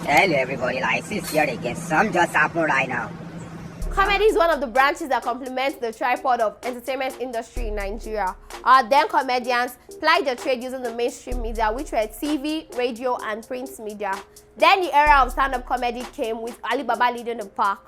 Hello everybody, Lasisi here again. Some just happened right now. Comedy is one of the branches that complements the tripod of entertainment industry in Nigeria. Our then comedians plied their trade using the mainstream media, which were TV, radio, and print media. Then the era of stand-up comedy came with Alibaba leading the pack.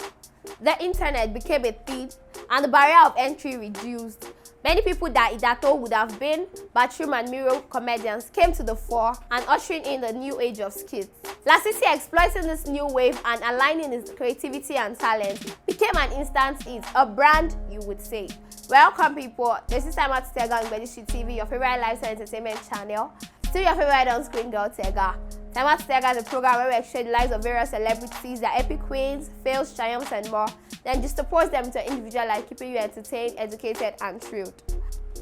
The internet became a thing, and the barrier of entry reduced. Many people that hitherto would have been bathroom and mirror comedians came to the fore and ushering in the new age of skits. Lasisi, exploiting this new wave and aligning his creativity and talent, became an instant hit, a brand, you would say. Welcome people, this is Timeout Tega on Gbedustreet TV, your favorite lifestyle entertainment channel. Still your favorite on-screen girl, Tega. Timeout Tega is a program where we exchange the lives of various celebrities, their epic wins, fails, triumphs, and more, then just support them to individual life, keeping you entertained, educated, and thrilled.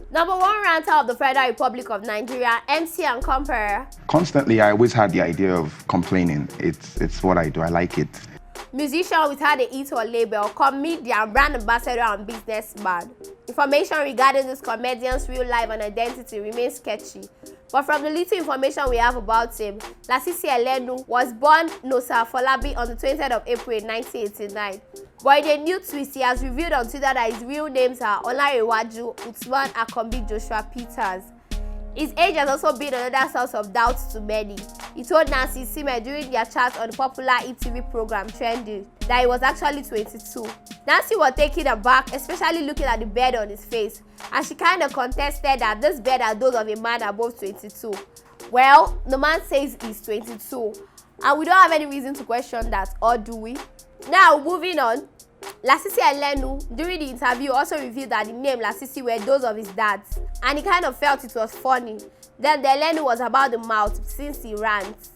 Number one ranter of the Federal Republic of Nigeria, MC and Compare. Constantly, I always had the idea of complaining. It's what I do. I like it. Musician without a hit or label, comedian, brand ambassador, and businessman. Information regarding this comedian's real life and identity remains sketchy. But from the little information we have about him, Lasisi Elenu was born Nosa Folabi on the 20th of April 1989. But in a new twist, he has revealed on Twitter that his real names are Olarewaju Usman Akombi Joshua Peters. His age has also been another source of doubt to many. He told Nancy Sime during their chat on the popular ETV program Trending that he was actually 22. Nancy was taken aback, especially looking at the beard on his face, and she kind of contested that this beard are those of a man above 22. Well, the man says he's 22, and we don't have any reason to question that, or do we? Now, moving on. Lasisi Elenu, during the interview, also revealed that the name Lasisi were those of his dads, and he kind of felt it was funny. Then the Elenu was about the mouth since he rants.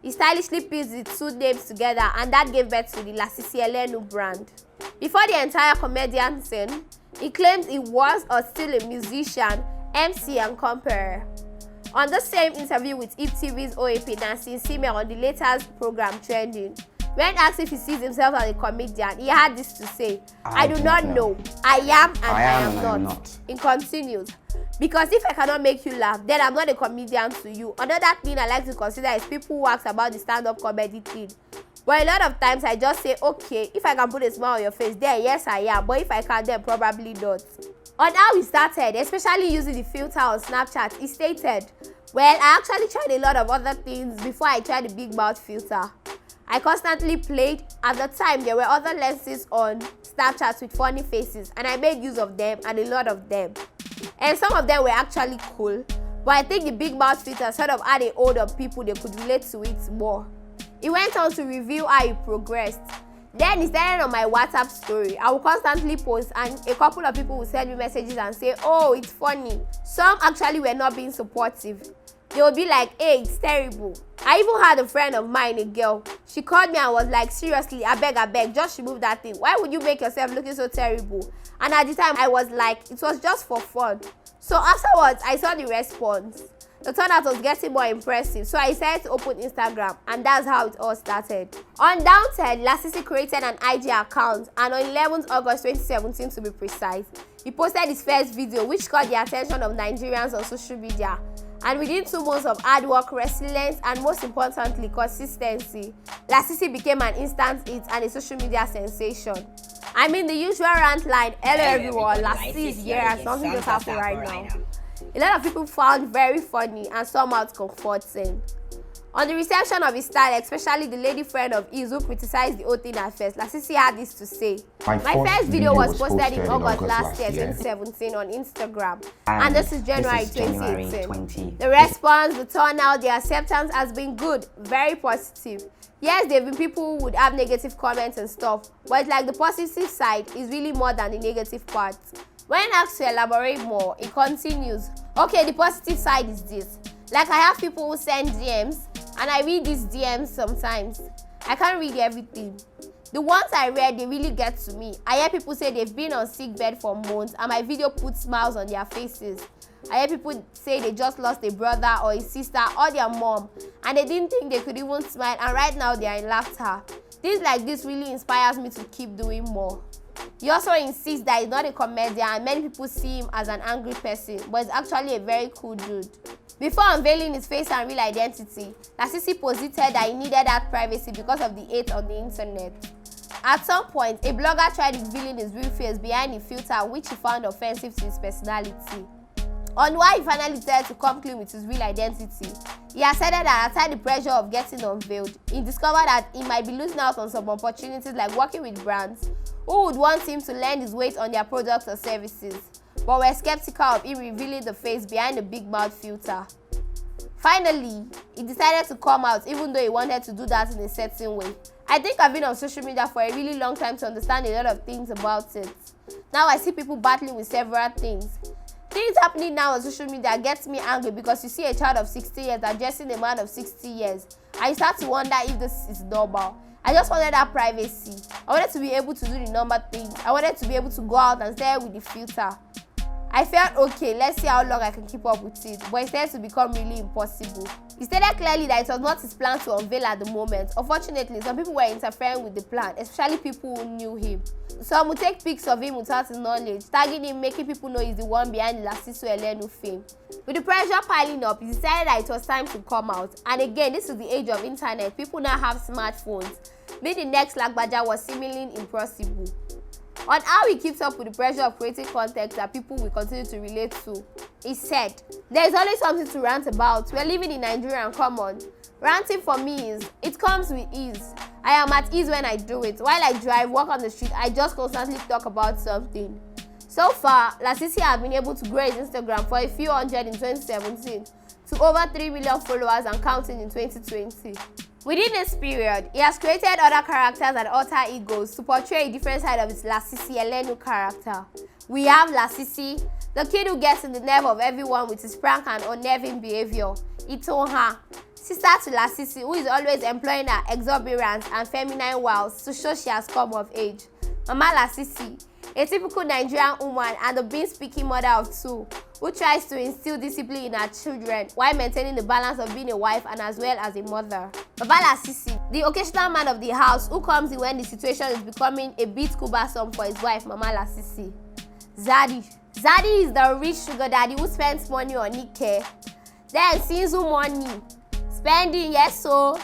He stylishly pieced the two names together, and that gave birth to the Lasisi Elenu brand. Before the entire comedian scene, he claimed he was or still a musician, MC and Compare. On the same interview with TV's OAP Nancy Sime on the latest program Trending, when asked if he sees himself as a comedian, he had this to say, I do not know. I am and I am not. He continues, because if I cannot make you laugh, then I'm not a comedian to you. Another thing I like to consider is people who ask about the stand-up comedy thing. But a lot of times I just say, okay, if I can put a smile on your face, then yes I am. But if I can't, then probably not. On how he started, especially using the filter on Snapchat, he stated, well, I actually tried a lot of other things before I tried the big mouth filter. I constantly played. At the time, there were other lenses on Snapchat with funny faces, and I made use of them, and a lot of them. And some of them were actually cool, but I think the big mouth filter sort of had a hold on people, they could relate to it more. He went on to review how he progressed. Then he started on my WhatsApp story. I would constantly post, and a couple of people would send me messages and say, oh, it's funny. Some actually were not being supportive. They would be like, hey, it's terrible. I even had a friend of mine, a girl. She called me and was like, seriously, I beg, just remove that thing. Why would you make yourself looking so terrible? And at the time, I was like, it was just for fun. So afterwards, I saw the response. The turnout was getting more impressive, so I decided to open Instagram, and that's how it all started. Undaunted, Lasisi created an IG account, and on 11th August 2017 to be precise, he posted his first video, which caught the attention of Nigerians on social media. And within 2 months of hard work, resilience, and most importantly, consistency, Lasisi became an instant hit and a social media sensation. I mean, the usual rant line, hello everyone, Lasisi is here and something just happened right now. A lot of people found very funny and somehow comforting. On the reception of his style, especially the lady friend of his who criticized the whole thing at first, Lasisi had this to say. My first video was posted in August last year, 2017 on Instagram, and this is January 2018. The response, the turnout, the acceptance has been good, very positive. Yes, there have been people who would have negative comments and stuff, but it's like the positive side is really more than the negative part. When asked to elaborate more, it continues, okay, the positive side is this. Like I have people who send DMs, and I read these DMs sometimes. I can't read everything. The ones I read, they really get to me. I hear people say they've been on sick bed for months, and my video puts smiles on their faces. I hear people say they just lost a brother or a sister or their mom, and they didn't think they could even smile, and right now they are in laughter. Things like this really inspires me to keep doing more. He also insists that he's not a comedian, and many people see him as an angry person, but he's actually a very cool dude. Before unveiling his face and real identity, Lasisi posited that he needed that privacy because of the hate on the internet. At some point, a blogger tried revealing his real face behind a filter which he found offensive to his personality. On why he finally decided to come clean with his real identity, he asserted that aside the pressure of getting unveiled, he discovered that he might be losing out on some opportunities like working with brands who would want him to lend his weight on their products or services, but were skeptical of him revealing the face behind the big mouth filter. Finally, he decided to come out even though he wanted to do that in a certain way. I think I've been on social media for a really long time to understand a lot of things about it. Now I see people battling with several things. Things happening now on social media gets me angry because you see a child of 60 years addressing a man of 60 years and you start to wonder if this is normal. I just wanted that privacy. I wanted to be able to do the normal things. I wanted to be able to go out and stare with the filter. I felt okay, let's see how long I can keep up with it, but it started to become really impossible. He stated clearly that it was not his plan to unveil at the moment. Unfortunately, some people were interfering with the plan, especially people who knew him. Some would take pics of him without his knowledge, tagging him, making people know he's the one behind the Lasisi Elenu fame. With the pressure piling up, he decided that it was time to come out. And again, this is the age of internet. People now have smartphones. Being the next Lagbaja was seemingly impossible. On how he keeps up with the pressure of creating content that people will continue to relate to, he said, "There is always something to rant about. We're living in Nigeria and come on. Ranting for me is, it comes with ease. I am at ease when I do it. While I drive, walk on the street, I just constantly talk about something." So far, Lasisi has been able to grow his Instagram for a few hundred in 2017 to over 3 million followers and counting in 2020. Within this period, he has created other characters and alter egos to portray a different side of his Lasisi Elenu character. We have Lasisi, the kid who gets in the nerve of everyone with his prank and unnerving behavior. Itoha, sister to Lasisi, who is always employing her exuberance and feminine wiles to show she has come of age. Mama Lasisi, a typical Nigerian woman and a bean-speaking mother of two, who tries to instill discipline in her children while maintaining the balance of being a wife and as well as a mother. Baba Lasisi, the occasional man of the house who comes in when the situation is becoming a bit cumbersome for his wife, Mama Lasisi. Zadi is the rich sugar daddy who spends money on Ike. Then Sinzu money. Spending, yes so,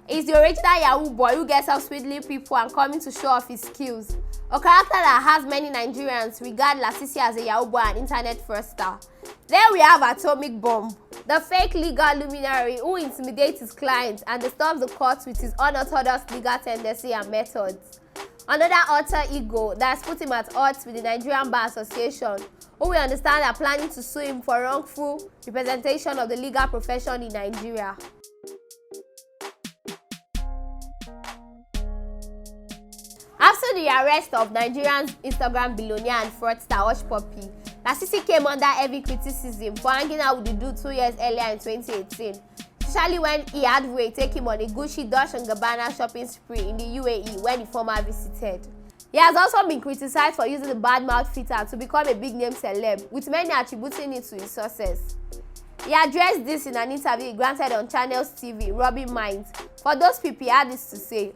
is the original Yahoo boy who gets up swindling people and coming to show off his skills. A character that has many Nigerians regard Lasisi as a Yahoo boy and internet fraudster. Then we have Atomic Bomb, the fake legal luminary who intimidates his clients and disturbs the courts with his unorthodox legal tendency and methods. Another alter ego that has put him at odds with the Nigerian Bar Association, who we understand are planning to sue him for wrongful representation of the legal profession in Nigeria. After the arrest of Nigerian Instagram billionaire and fraudster Hush Puppy, Lasisi came under heavy criticism for hanging out with the dude 2 years earlier in 2018, especially when he had Ray take him on a Gucci, Dolce & Gabbana shopping spree in the UAE when the former visited. He has also been criticized for using the bad mouth filter to become a big-name celeb, with many attributing it to his success. He addressed this in an interview he granted on Channels TV, rubbing minds. For those people, he had this to say.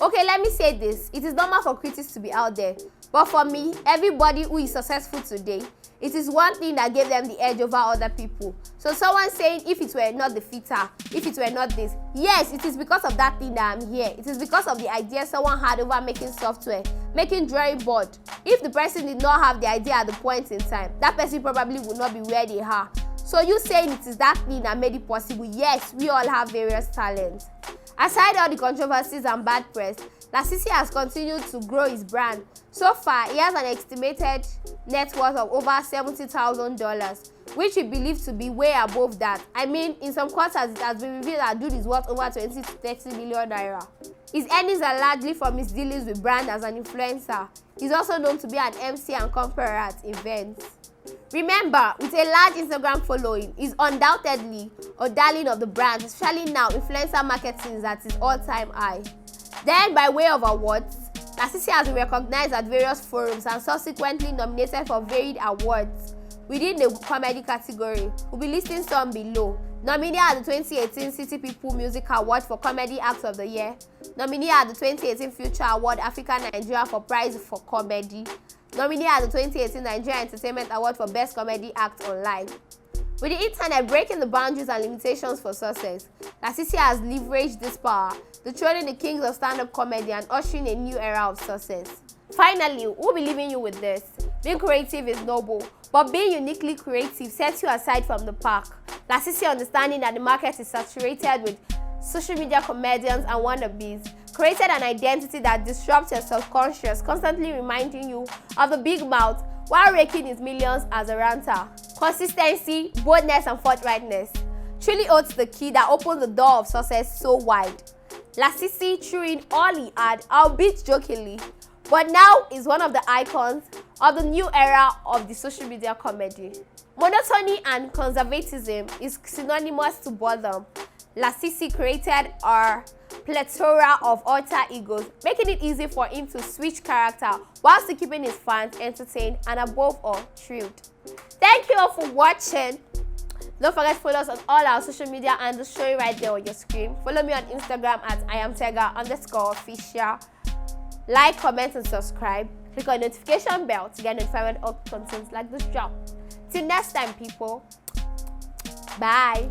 Okay, let me say this. It is normal for critics to be out there. But for me, everybody who is successful today, it is one thing that gave them the edge over other people. So someone saying, if it were not the filter, if it were not this, yes, it is because of that thing that I'm here. It is because of the idea someone had over making software, making drawing board. If the person did not have the idea at the point in time, that person probably would not be where they are. So you saying it is that thing that made it possible? Yes, we all have various talents. Aside all the controversies and bad press, Lasisi has continued to grow his brand. So far, he has an estimated net worth of over $70,000, which we believe to be way above that. I mean, in some quarters, it has been revealed that dude is worth over 20 to 30 million naira. His earnings are largely from his dealings with brands as an influencer. He's also known to be an MC and conferer at events. Remember, with a large Instagram following, he's undoubtedly a darling of the brand, especially now influencer marketing is at its all-time high. Then, by way of awards, Lasisi has been recognized at various forums and subsequently nominated for varied awards within the comedy category. We'll be listing some below. Nominee at the 2018 City People Music Award for Comedy Act of the Year. Nominee at the 2018 Future Award Africa Nigeria for Prize for Comedy. Nominee at the 2018 Nigeria Entertainment Award for Best Comedy Act Online. With the internet breaking the boundaries and limitations for success, Lasisi has leveraged this power, dethroning the kings of stand-up comedy and ushering a new era of success. Finally, we'll be leaving you with this. Being creative is noble, but being uniquely creative sets you aside from the pack. Lasisi, understanding that the market is saturated with social media comedians and wannabes, created an identity that disrupts your subconscious, constantly reminding you of the big mouth while raking his millions as a ranter. Consistency, boldness, and forthrightness truly holds the key that opens the door of success so wide. Lasisi threw in all he had, albeit jokingly, but now is one of the icons of the new era of the social media comedy. Monotony and conservatism is synonymous to boredom. Lasisi created a plethora of alter egos, making it easy for him to switch character while still keeping his fans entertained and above all thrilled. Thank you all for watching. Don't forget to follow us on all our social media and the show right there on your screen. Follow me on Instagram at @Tega_official. Like, comment, and subscribe. Click on the notification bell to get notified when all content like this drop. Till next time, people. Bye.